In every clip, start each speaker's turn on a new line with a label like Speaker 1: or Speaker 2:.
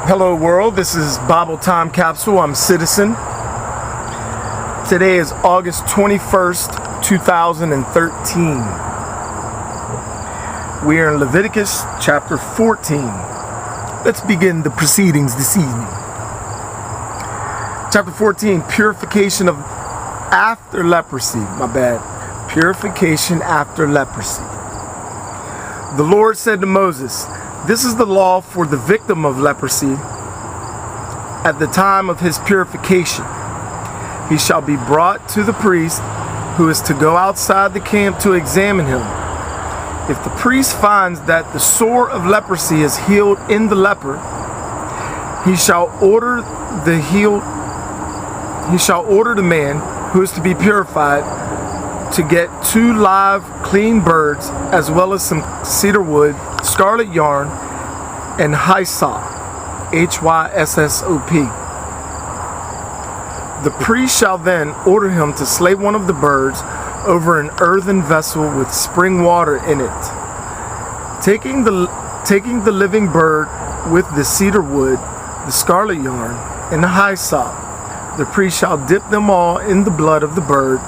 Speaker 1: Hello world, this is Bible Time Capsule. I'm Citizen. Today is August 21st, 2013. We are in Leviticus chapter 14. Let's begin the proceedings this evening. Chapter 14, purification of after leprosy. Purification after leprosy. The Lord said to Moses, "This is the law for the victim of leprosy at the time of his purification. He shall be brought to the priest who is to go outside the camp to examine him. If the priest finds that the sore of leprosy is healed in the leper, he shall order the man who is to be purified to get 2 live clean birds, as well as some cedar wood, scarlet yarn, and hyssop, hyssop. The priest shall then order him to slay one of the birds over an earthen vessel with spring water in it. Taking the living bird with the cedar wood, the scarlet yarn, and the hyssop, the priest shall dip them all in the blood of the bird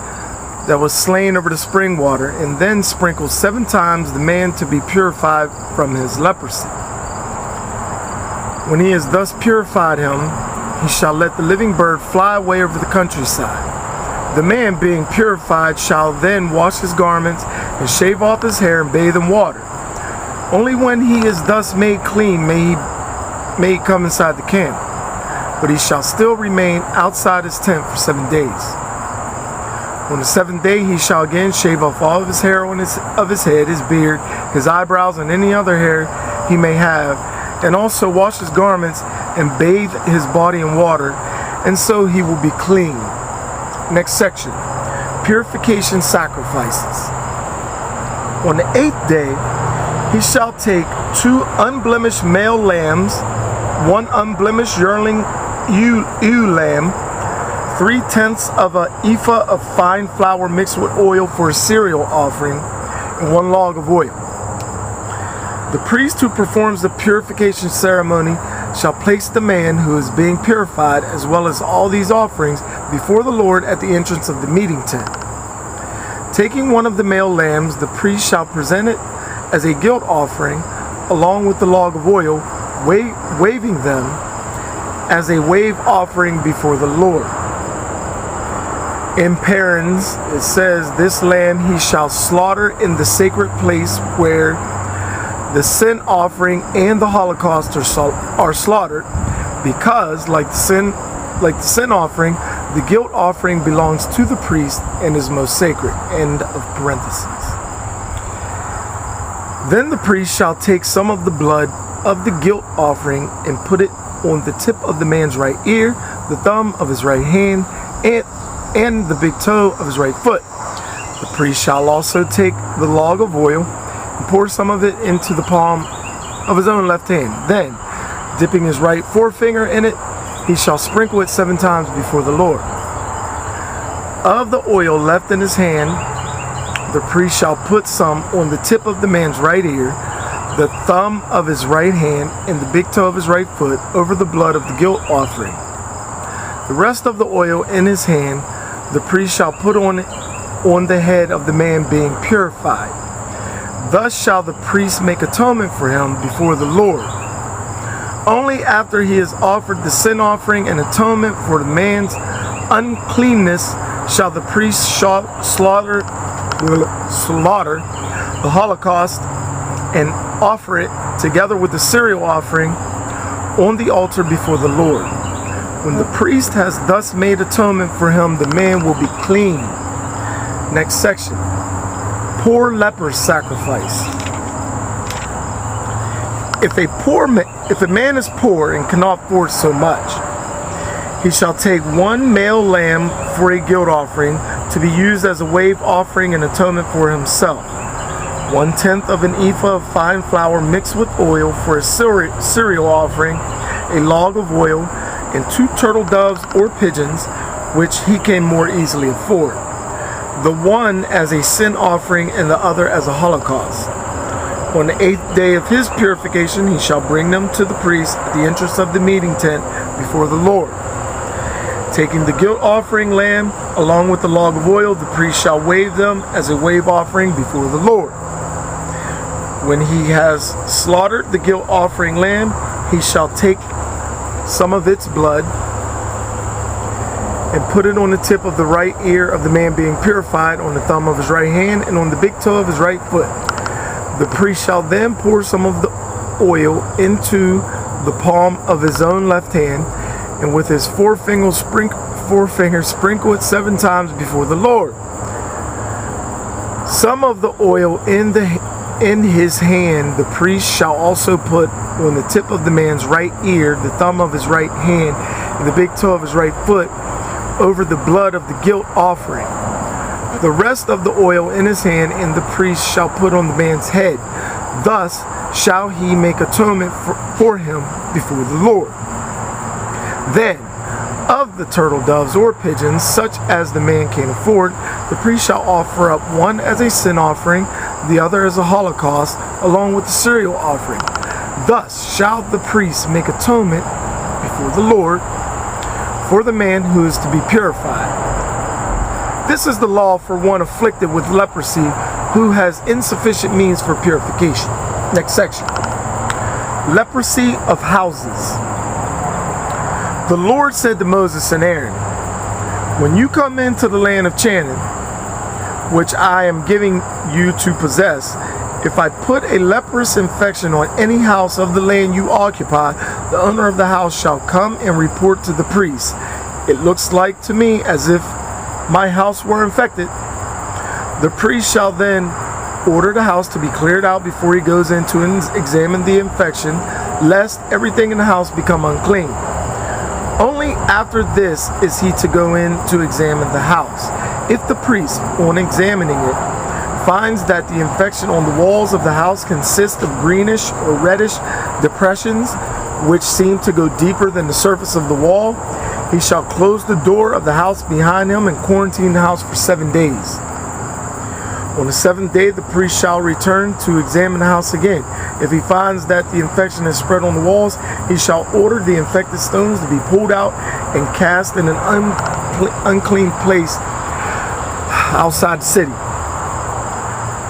Speaker 1: that was slain over the spring water, and then sprinkle 7 times the man to be purified from his leprosy. When he has thus purified him, he shall let the living bird fly away over the countryside. The man, being purified, shall then wash his garments and shave off his hair and bathe in water. Only when he is thus made clean may he come inside the camp, but he shall still remain outside his tent for 7 days. On the 7th day he shall again shave off all of his hair of his head, his beard, his eyebrows, and any other hair he may have, and also wash his garments and bathe his body in water, and so he will be clean." Next section, purification sacrifices. On the 8th day he shall take 2 unblemished male lambs, 1 unblemished yearling ewe lamb, 3/10 of an ephah of fine flour mixed with oil for a cereal offering, and 1 log of oil. The priest who performs the purification ceremony shall place the man who is being purified, as well as all these offerings, before the Lord at the entrance of the meeting tent. Taking one of the male lambs, the priest shall present it as a guilt offering, along with the log of oil, waving them as a wave offering before the Lord. In parens, it says, "This lamb he shall slaughter in the sacred place where the sin offering and the holocaust are slaughtered, because, like the sin offering, the guilt offering belongs to the priest and is most sacred." End of parentheses. Then the priest shall take some of the blood of the guilt offering and put it on the tip of the man's right ear, the thumb of his right hand, and the big toe of his right foot. The priest shall also take the log of oil and pour some of it into the palm of his own left hand. Then, dipping his right forefinger in it, he shall sprinkle it 7 times before the Lord. Of the oil left in his hand, the priest shall put some on the tip of the man's right ear, the thumb of his right hand, and the big toe of his right foot, over the blood of the guilt offering. The rest of the oil in his hand the priest shall put on the head of the man being purified. Thus shall the priest make atonement for him before the Lord. Only after he has offered the sin offering and atonement for the man's uncleanness shall the priest slaughter the holocaust and offer it together with the cereal offering on the altar before the Lord. When the priest has thus made atonement for him, the man will be clean. Next section, poor leper sacrifice. If a man is poor and cannot afford so much, he shall take 1 male lamb for a guilt offering, to be used as a wave offering and atonement for himself. 1/10 of an ephah of fine flour mixed with oil for a cereal offering, a log of oil, and 2 turtle doves or pigeons, which he can more easily afford, the one as a sin offering and the other as a holocaust. On the 8th day of his purification, he shall bring them to the priest at the entrance of the meeting tent before the Lord. Taking the guilt offering lamb along with the log of oil, the priest shall wave them as a wave offering before the Lord. When he has slaughtered the guilt offering lamb, he shall take some of its blood and put it on the tip of the right ear of the man being purified, on the thumb of his right hand, and on the big toe of his right foot. The priest shall then pour some of the oil into the palm of his own left hand, and with his forefinger sprinkle it 7 times before the Lord. Some of the oil in his hand the priest shall also put on the tip of the man's right ear, the thumb of his right hand, and the big toe of his right foot, over the blood of the guilt offering. The rest of the oil in his hand and the priest shall put on the man's head. Thus shall he make atonement for him before the Lord. Then, of the turtle doves or pigeons, such as the man can afford, the priest shall offer up one as a sin offering, the other as a holocaust, along with the cereal offering. Thus shall the priest make atonement before the Lord for the man who is to be purified. This is the law for one afflicted with leprosy who has insufficient means for purification. Next section. Leprosy of houses. The Lord said to Moses and Aaron, when you come into the land of Canaan, which I am giving you to possess, if I put a leprous infection on any house of the land you occupy, the owner of the house shall come and report to the priest. It looks like to me as if my house were infected. The priest shall then order the house to be cleared out before he goes in to examine the infection, lest everything in the house become unclean. Only after this is he to go in to examine the house. If the priest, on examining it, finds that the infection on the walls of the house consists of greenish or reddish depressions which seem to go deeper than the surface of the wall, he shall close the door of the house behind him and quarantine the house for 7 days. On the 7th day the priest shall return to examine the house again. If he finds that the infection is spread on the walls, he shall order the infected stones to be pulled out and cast in an unclean place outside the city.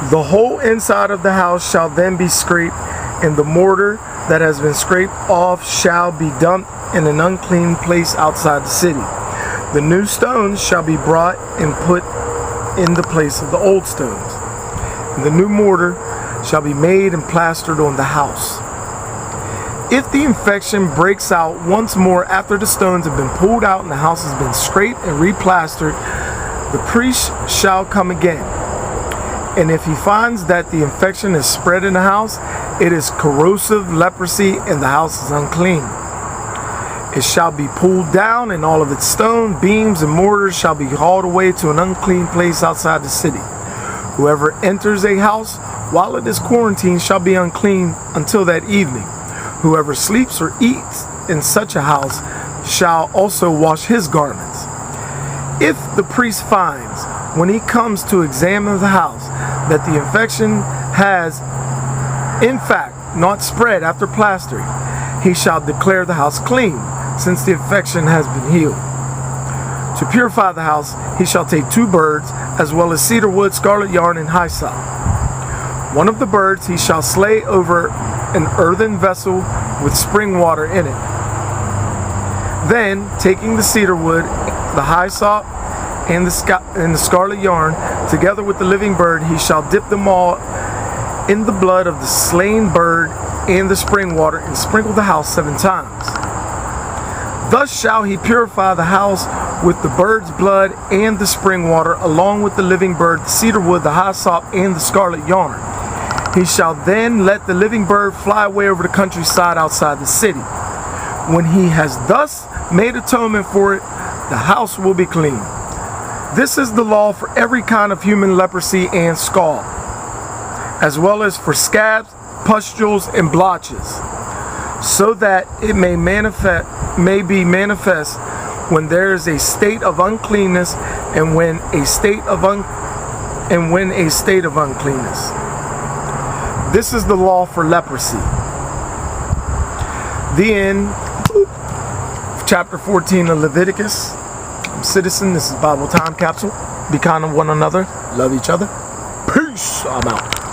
Speaker 1: The whole inside of the house shall then be scraped, and the mortar that has been scraped off shall be dumped in an unclean place outside the city. The new stones shall be brought and put in the place of the old stones. And the new mortar shall be made and plastered on the house. If the infection breaks out once more after the stones have been pulled out and the house has been scraped and replastered, the priest shall come again. And if he finds that the infection is spread in the house, it is corrosive leprosy and the house is unclean. It shall be pulled down, and all of its stone, beams, and mortars shall be hauled away to an unclean place outside the city. Whoever enters a house while it is quarantined shall be unclean until that evening. Whoever sleeps or eats in such a house shall also wash his garments. If the priest finds, when he comes to examine the house, that the infection has, in fact, not spread after plastering, he shall declare the house clean, since the infection has been healed. To purify the house, he shall take 2 birds, as well as cedar wood, scarlet yarn, and hyssop. One of the birds he shall slay over an earthen vessel with spring water in it. Then, taking the cedar wood, the hyssop, and the scarlet yarn, together with the living bird, he shall dip them all in the blood of the slain bird and the spring water, and sprinkle the house 7 times. Thus shall he purify the house with the bird's blood and the spring water, along with the living bird, the cedar wood, the hyssop, and the scarlet yarn. He shall then let the living bird fly away over the countryside outside the city. When he has thus made atonement for it, the house will be clean. This is the law for every kind of human leprosy and scald, as well as for scabs, pustules, and blotches, so that it may be manifest when there is a state of uncleanness, and when a state of uncleanness. This is the law for leprosy. The end. Chapter 14 of Leviticus. I'm Citizen. This is Bible Time Capsule. Be kind to one another. Love each other. Peace. I'm out.